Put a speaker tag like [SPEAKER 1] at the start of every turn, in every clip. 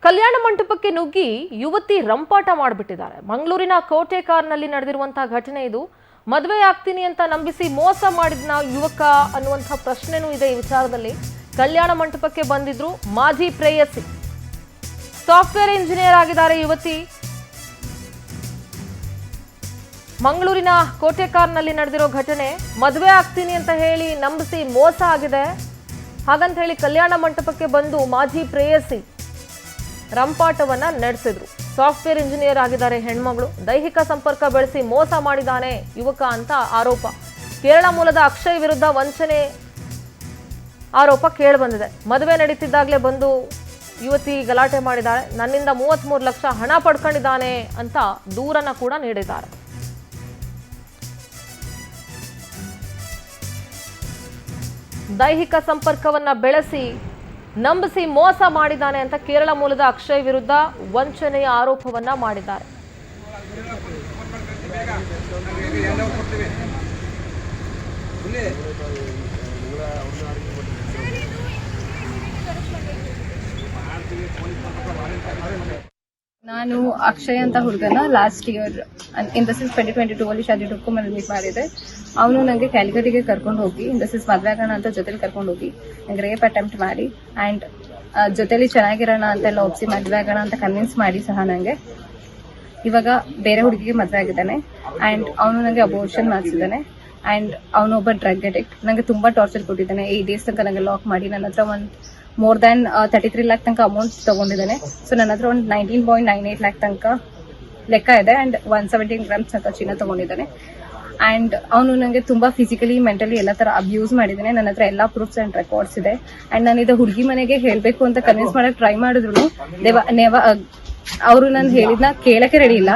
[SPEAKER 1] ಕಲ್ಯಾಣ ಮಂಟಪಕ್ಕೆ ನುಗ್ಗಿ ಯುವತಿ ರಂಪಾಟ ಮಾಡಿಬಿಟ್ಟಿದ್ದಾರೆ. ಮಂಗಳೂರಿನ ಕೋಟೆ ಕಾರ್ನಲ್ಲಿ ನಡೆದಿರುವಂತಹ ಘಟನೆ ಇದು. ಮದುವೆ ಆಗ್ತೀನಿ ಅಂತ ನಂಬಿಸಿ ಮೋಸ ಮಾಡಿದ್ನ ಯುವಕ ಅನ್ನುವಂಥ ಪ್ರಶ್ನೆನೂ ಇದೆ ಈ ವಿಚಾರದಲ್ಲಿ. ಕಲ್ಯಾಣ ಮಂಟಪಕ್ಕೆ ಬಂದಿದ್ರು ಮಾಜಿ ಪ್ರೇಯಸಿ, ಸಾಫ್ಟ್ವೇರ್ ಇಂಜಿನಿಯರ್ ಆಗಿದ್ದಾರೆ ಯುವತಿ. ಮಂಗಳೂರಿನ ಕೋಟೆ ಕಾರ್ನಲ್ಲಿ ನಡೆದಿರೋ ಘಟನೆ. ಮದುವೆ ಆಗ್ತೀನಿ ಅಂತ ಹೇಳಿ ನಂಬಿಸಿ ಮೋಸ ಆಗಿದೆ. ಹಾಗಂತ ಹೇಳಿ ಕಲ್ಯಾಣ ಮಂಟಪಕ್ಕೆ ಬಂದು ಮಾಜಿ ಪ್ರೇಯಸಿ ರಂಪಾಟವನ್ನ ನಡೆಸಿದ್ರು. ಸಾಫ್ಟ್ವೇರ್ ಇಂಜಿನಿಯರ್ ಆಗಿದ್ದಾರೆ ಹೆಣ್ಮಗಳು. ದೈಹಿಕ ಸಂಪರ್ಕ ಬೆಳೆಸಿ ಮೋಸ ಮಾಡಿದ್ದಾನೆ ಯುವಕ ಅಂತ ಆರೋಪ. ಕೇರಳ ಮೂಲದ ಅಕ್ಷಯ್ ವಿರುದ್ಧ ವಂಚನೆ ಆರೋಪ ಕೇಳಿಬಂದಿದೆ. ಮದುವೆ ನಡೀತಿದ್ದಾಗಲೇ ಬಂದು ಯುವತಿ ಗಲಾಟೆ ಮಾಡಿದ್ದಾಳೆ. ನನ್ನಿಂದ 33 ಲಕ್ಷ ಹಣ ಪಡ್ಕೊಂಡಿದ್ದಾನೆ ಅಂತ ದೂರನ್ನ ಕೂಡ ನೀಡಿದ್ದಾರೆ. ದೈಹಿಕ ಸಂಪರ್ಕವನ್ನ ಬೆಳೆಸಿ ನಂಬಿಸಿ ಮೋಸ ಮಾಡಿದ್ದಾನೆ ಅಂತ ಕೇರಳ ಮೂಲದ ಅಕ್ಷಯ್ ವಿರುದ್ಧ ವಂಚನೆಯ ಆರೋಪವನ್ನ ಮಾಡಿದ್ದಾರೆ.
[SPEAKER 2] ನಾನು ಅಕ್ಷಯ್ ಅಂತ ಹುಡುಗನ ಲಾಸ್ಟ್ ಇಯರ್ ಇನ್ ದ 2022 ಅಲ್ಲಿ ಶಾದಿ ಮಲ್ಲಿ ಮೀಟ್ ಮಾಡಿದೆ. ಅವನು ನನಗೆ ಕ್ಯಾಲಿಕಟಿಗೆ ಕರ್ಕೊಂಡು ಹೋಗಿ ಇನ್ ದ ಮದ್ವೆ ಆಗೋಣ ಅಂತ ಜೊತೆಲಿ ಕರ್ಕೊಂಡು ಹೋಗಿ ನಂಗೆ ರೇಪ್ ಅಟೆಂಪ್ಟ್ ಮಾಡಿ ಅಂಡ್ ಜೊತೆಲಿ ಚೆನ್ನಾಗಿರೋಣ ಅಂತೆಲ್ಲ ಒಪ್ಸಿ ಮದ್ವೆ ಆಗೋಣ ಅಂತ ಕನ್ವಿನ್ಸ್ ಮಾಡಿ ಸಹ ನಂಗೆ ಇವಾಗ ಬೇರೆ ಹುಡುಗಿಗೆ ಮದ್ವೆ ಆಗಿದ್ದಾನೆ. ಅಂಡ್ ಅವನು ನನಗೆ ಅಬೋರ್ಷನ್ ಮಾಡಿಸಿದ್ದಾನೆ. ಅಂಡ್ ಅವನು ಒಬ್ಬ ಡ್ರಗ್ ಅಡಿಕ್ಟ್. ನಂಗೆ ತುಂಬಾ ಟಾರ್ಚರ್ ಕೊಟ್ಟಿದ್ದಾನೆ. 8 ಡೇಸ್ ತನಕ ನಂಗೆ ಲಾಕ್ ಮಾಡಿ ನನ್ನ ಹತ್ರ ಒಂದು ಮೋರ್ ದ್ಯಾನ್ 33 ಲ್ಯಾಕ್ ತನಕ ಅಮೌಂಟ್ ತಗೊಂಡಿದ್ದಾನೆ. ಸೊ ನನ್ನ ಹತ್ರ ಒಂದು 19.98 ಲ್ಯಾಕ್ ತನಕ ಲೆಕ್ಕ ಇದೆ. ಅಂಡ್ 117 ಗ್ರಾಮ್ಸ್ ತನಕ ಚಿನ್ನ ತಗೊಂಡಿದ್ದಾನೆ. ಅಂಡ್ ಅವನು ನನಗೆ ತುಂಬಾ ಫಿಸಿಕಲಿ ಮೆಂಟಲಿ ಎಲ್ಲ ತರ ಅಬ್ಯೂಸ್ ಮಾಡಿದ್ದಾನೆ. ನನ್ನ ಹತ್ರ ಎಲ್ಲಾ ಪ್ರೂಫ್ಸ್ ಅಂಡ್ ರೆಕಾರ್ಡ್ಸ್ ಇದೆ. ಅಂಡ್ ನಾನು ಇದು ಹುಡುಗಿ ಮನೆಗೆ ಹೇಳ್ಬೇಕು ಅಂತ ಕನ್ವಿನ್ಸ್ ಮಾಡಕ್ ಟ್ರೈ ಮಾಡಿದ್ರು ಅವರು ನಾನು ಹೇಳಿದ್ನ ಕೇಳಕ್ಕೆ ರೆಡಿ ಇಲ್ಲ.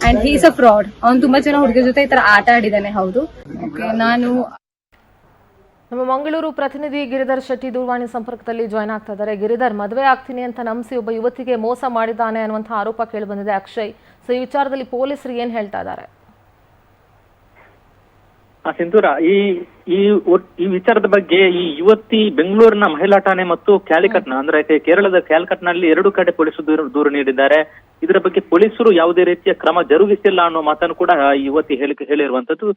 [SPEAKER 2] And he's a fraud. ಅವ್ನು ತುಂಬಾ ಜನ ಹುಡುಗಿ ಜೊತೆ ಈ ತರ ಆಟ ಆಡಿದ್ದಾನೆ. ಹೌದು. ನಾನು
[SPEAKER 1] ನಮ್ಮ ಮಂಗಳೂರು ಪ್ರತಿನಿಧಿ ಗಿರಿಧರ್ ಶೆಟ್ಟಿ ದೂರವಾಣಿ ಸಂಪರ್ಕದಲ್ಲಿ ಜಾಯ್ನ್ ಆಗ್ತಾ ಇದ್ದಾರೆ. ಗಿರಿಧರ್, ಮದುವೆ ಆಗ್ತೀನಿ ಅಂತ ನಂಬಿಸಿ ಒಬ್ಬ ಯುವತಿಗೆ ಮೋಸ ಮಾಡಿದ್ದಾನೆ ಅನ್ನುವಂಥ ಆರೋಪ ಕೇಳಿ ಬಂದಿದೆ ಅಕ್ಷಯ್. ಸೊ ಈ ವಿಚಾರದಲ್ಲಿ ಪೊಲೀಸರು ಏನ್ ಹೇಳ್ತಾ ಇದ್ದಾರೆ?
[SPEAKER 3] ಸಿಂಧೂರ, ಈ ವಿಚಾರದ ಬಗ್ಗೆ ಈ ಯುವತಿ ಬೆಂಗಳೂರಿನ ಮಹಿಳಾ ಠಾಣೆ ಮತ್ತು ಕ್ಯಾಲಿಕಟ್ನ ಅಂದ್ರೆ ಕೇರಳದ ಕ್ಯಾಲಿಕಟ್ನಲ್ಲಿ 2 ಕಡೆ ಪೊಲೀಸರು ದೂರು ನೀಡಿದ್ದಾರೆ. ಇದರ ಬಗ್ಗೆ ಪೊಲೀಸರು ಯಾವುದೇ ರೀತಿಯ ಕ್ರಮ ಜರುಗಿಸಿಲ್ಲ ಅನ್ನೋ ಮಾತನ್ನು ಕೂಡ ಈ ಯುವತಿ ಹೇಳಿರುವಂತದ್ದು.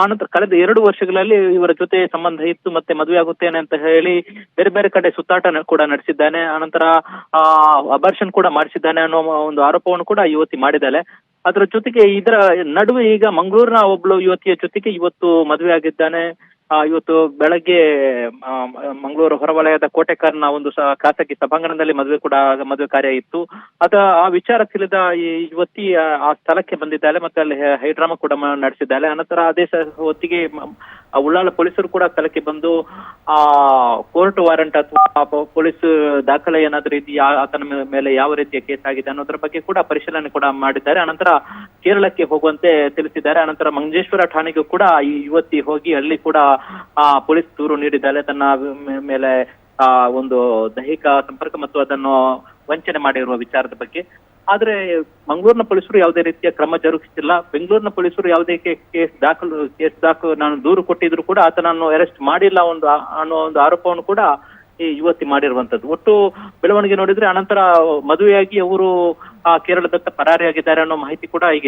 [SPEAKER 3] ಆನಂತರ ಕಳೆದ 2 ವರ್ಷಗಳಲ್ಲಿ ಇವರ ಜೊತೆ ಸಂಬಂಧ ಇತ್ತು, ಮತ್ತೆ ಮದುವೆ ಆಗುತ್ತೇನೆ ಅಂತ ಹೇಳಿ ಬೇರೆ ಬೇರೆ ಕಡೆ ಸುತ್ತಾಟ ಕೂಡ ನಡೆಸಿದ್ದಾನೆ. ಆನಂತರ ಅಬಾರ್ಷನ್ ಕೂಡ ಮಾಡಿಸಿದ್ದಾನೆ ಅನ್ನೋ ಒಂದು ಆರೋಪವನ್ನು ಕೂಡ ಯುವತಿ ಮಾಡಿದ್ದಾಳೆ. ಅದರ ಜೊತೆಗೆ ಇದರ ನಡುವೆ ಈಗ ಮಂಗಳೂರಿನ ಒಬ್ಳು ಯುವತಿಯ ಜೊತೆಗೆ ಇವತ್ತು ಮದುವೆ ಆಗಿದ್ದಾನೆ. ಇವತ್ತು ಬೆಳಗ್ಗೆ ಮಂಗಳೂರು ಹೊರವಲಯದ ಕೋಟೆಕಾರ್ನ ಒಂದು ಖಾಸಗಿ ಸಭಾಂಗಣದಲ್ಲಿ ಮದುವೆ ಕಾರ್ಯ ಇತ್ತು. ಆ ವಿಚಾರ ತಿಳಿದ ಈ ಯುವತಿ ಆ ಸ್ಥಳಕ್ಕೆ ಬಂದಿದ್ದಾಳೆ ಮತ್ತೆ ಅಲ್ಲಿ ಹೈಡ್ರಾಮಾ ಕೂಡ ನಡೆಸಿದ್ದಾಳೆ. ಅನಂತರ ಅದೇ ಹೊತ್ತಿಗೆ ಉಳ್ಳಾಲ ಪೊಲೀಸರು ಕೂಡ ಸ್ಥಳಕ್ಕೆ ಬಂದು ಕೋರ್ಟ್ ವಾರಂಟ್ ಅಥವಾ ಪೊಲೀಸ್ ದಾಖಲೆ ಏನಾದ್ರೂ ಇದೆಯಾ, ಆತನ ಮೇಲೆ ಯಾವ ರೀತಿಯ ಕೇಸ್ ಆಗಿದೆ ಅನ್ನೋದ್ರ ಬಗ್ಗೆ ಕೂಡ ಪರಿಶೀಲನೆ ಕೂಡ ಮಾಡಿದ್ದಾರೆ. ಅನಂತರ ಕೇರಳಕ್ಕೆ ಹೋಗುವಂತೆ ತಿಳಿಸಿದ್ದಾರೆ. ಅನಂತರ ಮಂಜೇಶ್ವರ ಠಾಣೆಗೂ ಕೂಡ ಈ ಯುವತಿ ಹೋಗಿ ಅಲ್ಲಿ ಕೂಡ ಪೊಲೀಸ್ ದೂರು ನೀಡಿದ್ದಾಳೆ. ತನ್ನ ಮೇಲೆ ಒಂದು ದೈಹಿಕ ಸಂಪರ್ಕ ಮತ್ತು ಅದನ್ನು ವಂಚನೆ ಮಾಡಿರುವ ವಿಚಾರದ ಬಗ್ಗೆ. ಆದ್ರೆ ಮಂಗಳೂರಿನ ಪೊಲೀಸರು ಯಾವುದೇ ರೀತಿಯ ಕ್ರಮ ಜರುಗಿಸಿಲ್ಲ. ಬೆಂಗಳೂರಿನ ಪೊಲೀಸರು ಯಾವುದೇ ಕೇಸ್ ದಾಖಲು ನಾನು ದೂರು ಕೊಟ್ಟಿದ್ರು ಕೂಡ ಆತನನ್ನು ಅರೆಸ್ಟ್ ಮಾಡಿಲ್ಲ ಅನ್ನೋ ಒಂದು ಆರೋಪವನ್ನು ಕೂಡ ಈ ಯುವತಿ ಮಾಡಿರುವಂತದ್ದು. ಒಟ್ಟು ಬೆಳವಣಿಗೆ ನೋಡಿದ್ರೆ ಅನಂತರ ಮದುವೆಯಾಗಿ ಅವರು ಕೇರಳದತ್ತ ಪರಾರಿಯಾಗಿದ್ದಾರೆ ಅನ್ನೋ ಮಾಹಿತಿ ಕೂಡ ಈಗ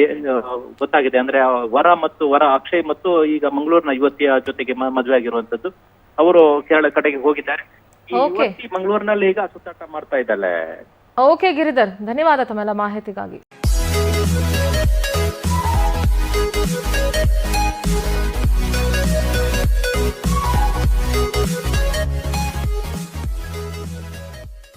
[SPEAKER 3] ಗೊತ್ತಾಗಿದೆ. ಅಂದ್ರೆ ವರ ಅಕ್ಷಯ್ ಮತ್ತು ಈಗ ಮಂಗಳೂರಿನ ಯುವತಿಯ ಜೊತೆಗೆ ಮದುವೆ ಆಗಿರುವಂತದ್ದು. ಅವರು ಕೇರಳ ಕಡೆಗೆ ಹೋಗಿದ್ದಾರೆ. ಈ ಯುವತಿ ಮಂಗಳೂರಿನಲ್ಲಿ ಈಗ ಸುತ್ತಾಟ ಮಾಡ್ತಾ ಇದ್ದಾಳೆ.
[SPEAKER 1] ಓಕೆ ಗಿರಿಧರ್, ಧನ್ಯವಾದ ತಮ್ಮೆಲ್ಲ ಮಾಹಿತಿಗಾಗಿ.